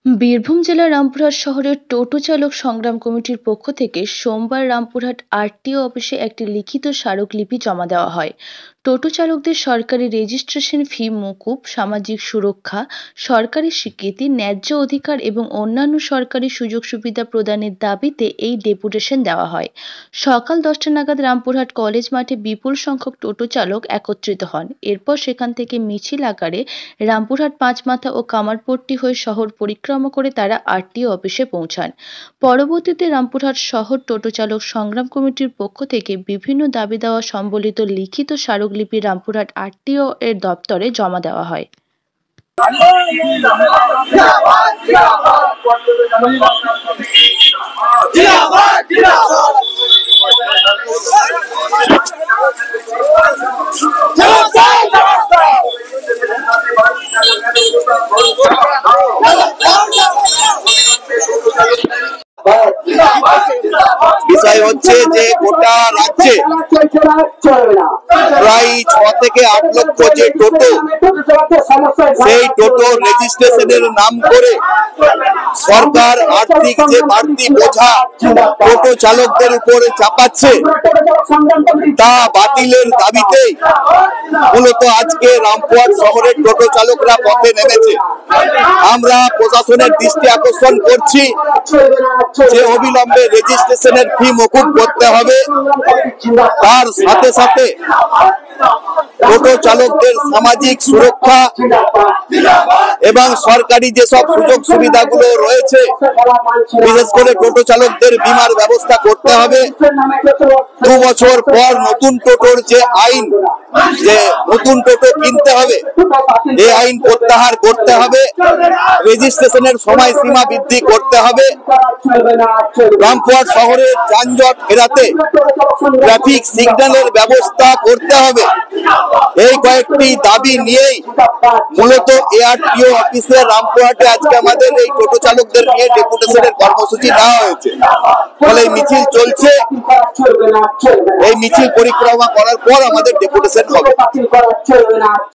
বীরভূম জেলার রামপুরহাট শহরের টোটো চালক সংগ্রাম কমিটির পক্ষ থেকে সোমবার রামপুরহাট আরটিও অফিসে একটি লিখিত স্মারকলিপি জমা দেওয়া হয়। টোটো চালকদের সরকারি রেজিস্ট্রেশন ফি মকুব, সামাজিক সুরক্ষা, সরকারি স্বীকৃতি, ন্যায্য অধিকার এবং অন্যান্য সরকারি সুযোগ সুবিধা প্রদানের দাবিতে এই ডেপুটেশন দেওয়া হয়। সকাল 10টা নাগাদ রামপুরহাট কলেজ মাঠে বিপুল সংখ্যক টোটো চালক একত্রিত হন। এরপর সেখান থেকে মিছিল আকারে রামপুরহাট পাঁচমাথা ও কামারপট্টি হয়ে শহর পরিক্রমা করে তারা আরটিও অফিসে পৌঁছান। পরবর্তীতে রামপুরহাট শহর টোটো চালক সংগ্রাম কমিটির পক্ষ থেকে বিভিন্ন দাবি দেওয়া সম্বলিত লিখিত স্মারকলিপি রামপুরহাট আরটিও এর দপ্তরে জমা দেওয়া হয়। বিষয় হচ্ছে যে গোটা রাজ্যে প্রায় 6 থেকে 8 লক্ষ যে টোটো, সেই টোটো রেজিস্ট্রেশনের নাম করে সরকার আর্থিক যে বাড়তি বোঝা টোটো চালকদের উপরে চাপাচ্ছে, তা বাতিলের দাবিতে মূলত আজকে রামপুরহাট শহরের টোটো চালকরা পথে নেমেছে। আমরা প্রশাসনের দৃষ্টি আকর্ষণ করছি যে অবিলম্বে রেজিস্ট্রেশনের ফি মকুব করতে হবে, তার সাথে সাথে টোটো চালকদের সামাজিক সুরক্ষা এবং সরকারি যেসব সুযোগ সুবিধাগুলো রয়েছে, বিশেষ করে টোটো চালকদের বীমার ব্যবস্থা করতে হবে। 2 বছর পর নতুন টোটোর যে আইন, যে নতুন টোটো কিনতে হবে, এই আইন প্রত্যাহার করতে হবে। রেজিস্ট্রেশনের সময়সীমা বৃদ্ধি করতে হবে। রামপুরহাট শহরের যানজট এড়াতে ট্রাফিক সিগন্যালের ব্যবস্থা করতে হবে। এই কয়েকটি দাবি নিয়েই মূলত এআরটিও অফিসে রামপুরহাটে আজকে আমাদের এই টোটো চালকদের নিয়ে ডেপুটেশনের কর্মসূচি নেওয়া হয়েছে। ফলে মিছিল চলছে, এই মিছিল পরিক্রমা করার পর আমাদের ডেপুটেশন হবে।